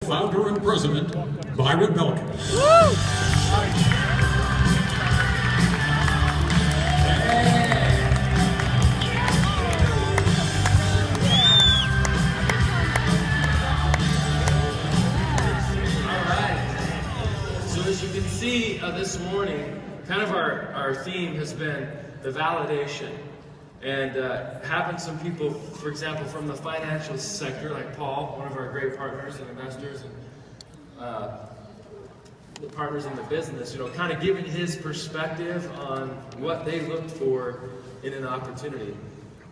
Founder and President, Byron Belka. As you can see this morning, kind of our theme has been the validation. And having some people, for example, from the financial sector, like Paul, one of our great partners and investors and the partners in the business, kind of giving his perspective on what they look for in an opportunity.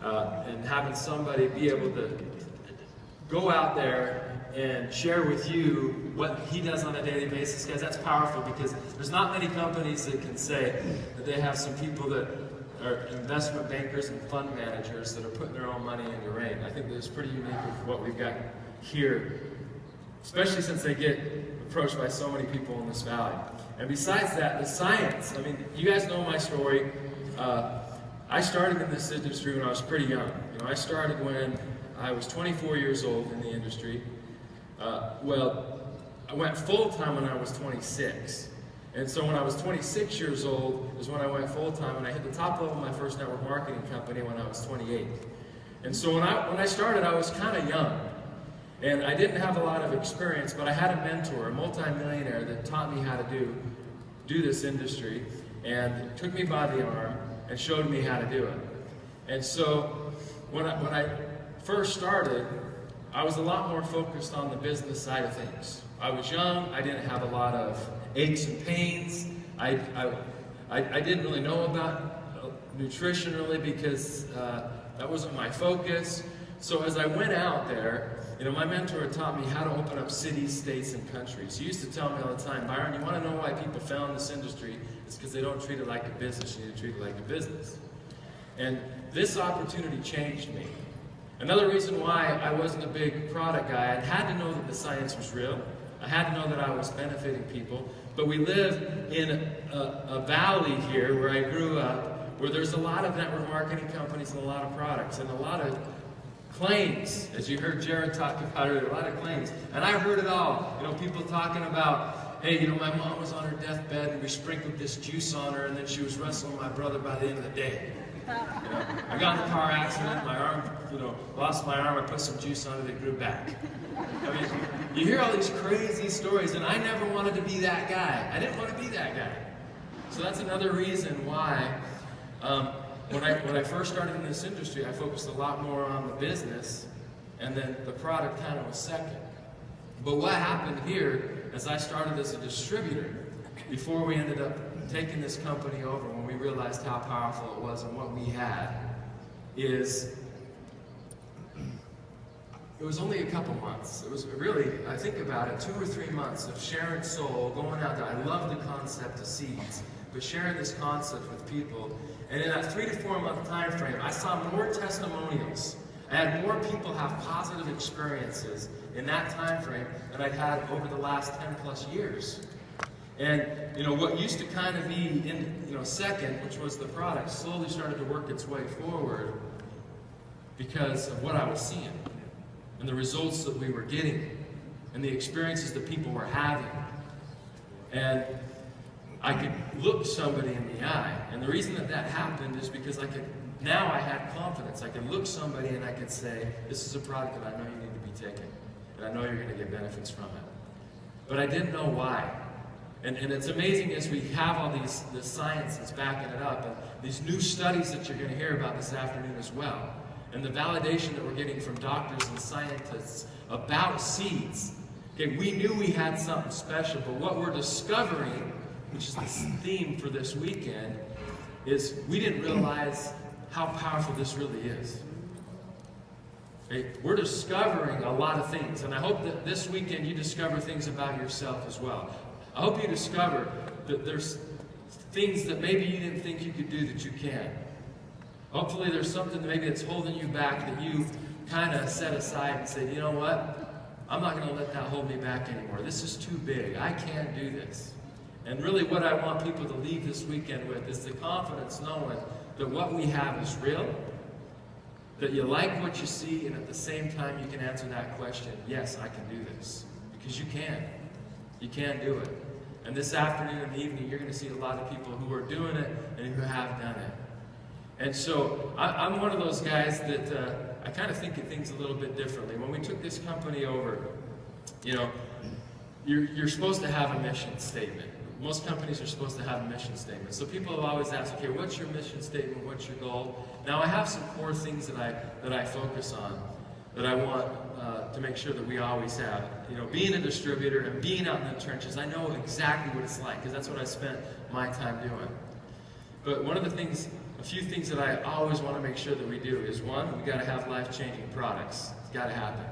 And having somebody be able to go out there and share with you what he does on a daily basis. Guys, that's powerful because there's not many companies that can say that they have some people that are investment bankers and fund managers that are putting their own money in the ring. I think that's pretty unique with what we've got here, especially since they get approached by so many people in this valley. And besides that, the science. I mean, you guys know my story. I started in this industry when I was pretty young. I started when I was 24 years old in the industry. Well, I went full-time when I was 26. And so when I was 26 years old is when I went full-time, and I hit the top level of my first network marketing company when I was 28. And so when I started, I was kind of young. And I didn't have a lot of experience, but I had a mentor, a multi-millionaire, that taught me how to do this industry, and took me by the arm and showed me how to do it. And so when I first started, I was a lot more focused on the business side of things. I was young, I didn't have a lot of aches and pains. I didn't really know about nutrition really because that wasn't my focus. So as I went out there, my mentor had taught me how to open up cities, states, and countries. He used to tell me all the time, Byron, you want to know why people fail in this industry? It's because they don't treat it like a business. You need to treat it like a business. And this opportunity changed me. Another reason why I wasn't a big product guy, I had to know that the science was real. I had to know that I was benefiting people. But we live in a valley here where I grew up, where there's a lot of network marketing companies and a lot of products and a lot of claims. As you heard Jared talk about earlier, a lot of claims. And I heard it all. People talking about, hey, my mom was on her deathbed and we sprinkled this juice on her and then she was wrestling my brother by the end of the day. I got in a car accident, my arm, lost my arm, I put some juice on it, it grew back. I mean, you hear all these crazy stories, and I never wanted to be that guy. I didn't want to be that guy. So that's another reason why, when I first started in this industry, I focused a lot more on the business, and then the product kind of was second. But what happened here, as I started as a distributor, before we ended up taking this company over, when we realized how powerful it was and what we had, is it was only a couple months. It was really, I think about it, 2 or 3 months of sharing soul, going out there. I love the concept of seeds, but sharing this concept with people. And in that 3 to 4 month time frame, I saw more testimonials. I had more people have positive experiences in that time frame than I'd had over the last 10 plus years. And what used to kind of be in second, which was the product, slowly started to work its way forward because of what I was seeing and the results that we were getting and the experiences that people were having. And I could look somebody in the eye, and the reason that happened is because now I had confidence. I could look somebody and I could say, this is a product that I know you need to be taking, and I know you're going to get benefits from it. But I didn't know why. And it's amazing as we have all the science that's backing it up, and these new studies that you're going to hear about this afternoon as well, and the validation that we're getting from doctors and scientists about seeds. Okay, we knew we had something special, but what we're discovering, which is the theme for this weekend, is we didn't realize how powerful this really is. Okay, we're discovering a lot of things, and I hope that this weekend you discover things about yourself as well. I hope you discover that there's things that maybe you didn't think you could do that you can. Hopefully there's something that maybe that's holding you back that you kind of set aside and said, you know what? I'm not going to let that hold me back anymore. This is too big. I can't do this. And really what I want people to leave this weekend with is the confidence knowing that what we have is real, that you like what you see, and at the same time you can answer that question, yes, I can do this. because you can. You can do it. And this afternoon and evening, you're going to see a lot of people who are doing it and who have done it. And so I'm one of those guys that I kind of think of things a little bit differently. When we took this company over, you know, you're supposed to have a mission statement. Most companies are supposed to have a mission statement. So people have always asked, okay, what's your mission statement? What's your goal? Now I have some core things that I focus on, that I want to make sure that we always have. You know, being a distributor and being out in the trenches, I know exactly what it's like, because that's what I spent my time doing. But one of the things, a few things that I always want to make sure that we do is, one, we got to have life-changing products. It's got to happen.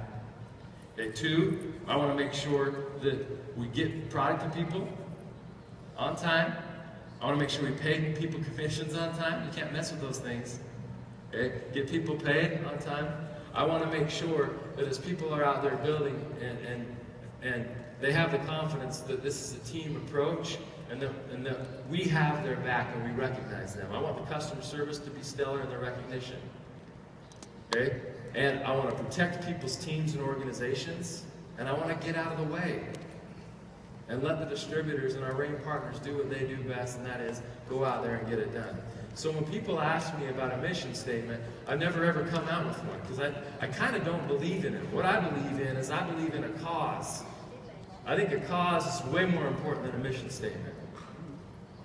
Okay, two, I want to make sure that we get product to people on time. I want to make sure we pay people commissions on time. You can't mess with those things. Okay? Get people paid on time. I want to make sure that as people are out there building and they have the confidence that this is a team approach and that we have their back and we recognize them. I want the customer service to be stellar in their recognition. Okay? And I want to protect people's teams and organizations, and I want to get out of the way and let the distributors and our ring partners do what they do best, and that is go out there and get it done. So when people ask me about a mission statement, I've never ever come out with one, because I kind of don't believe in it. What I believe in is I believe in a cause. I think a cause is way more important than a mission statement.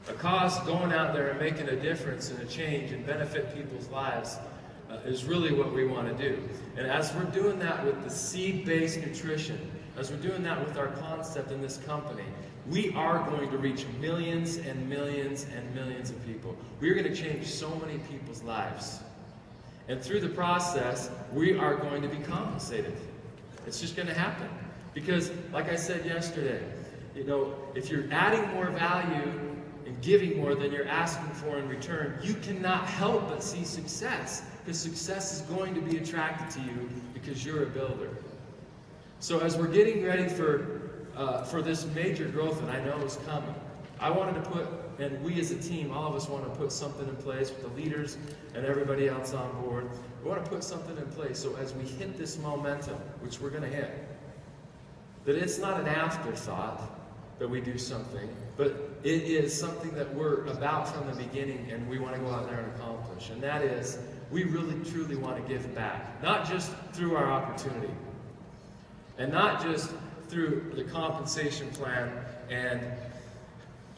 A cause going out there and making a difference and a change and benefit people's lives is really what we want to do. And as we're doing that with the seed-based nutrition, as we're doing that with our concept in this company, we are going to reach millions and millions and millions of people. We're going to change so many people's lives. And through the process, we are going to be compensated. It's just going to happen. Because, like I said yesterday, you know, if you're adding more value and giving more than you're asking for in return, you cannot help but see success. Because success is going to be attracted to you because you're a builder. So as we're getting ready for this major growth that I know is coming, I wanted to put, and we as a team, all of us want to put something in place with the leaders and everybody else on board. We want to put something in place so as we hit this momentum, which we're going to hit, that it's not an afterthought that we do something, but it is something that we're about from the beginning and we want to go out there and accomplish. And that is, we really truly want to give back, not just through our opportunity, and not just through the compensation plan and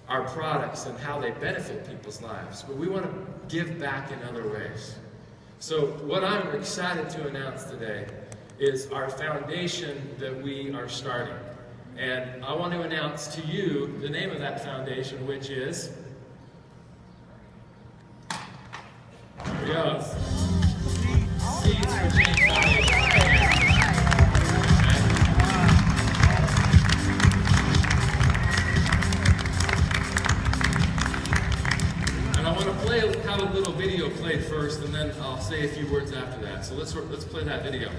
our products and how they benefit people's lives, but we want to give back in other ways. So what I'm excited to announce today is our foundation that we are starting. And I want to announce to you the name of that foundation, which is, there we go, Seeds for Change Foundation. And I want to have a little video played first, and then I'll say a few words after that. So let's play that video.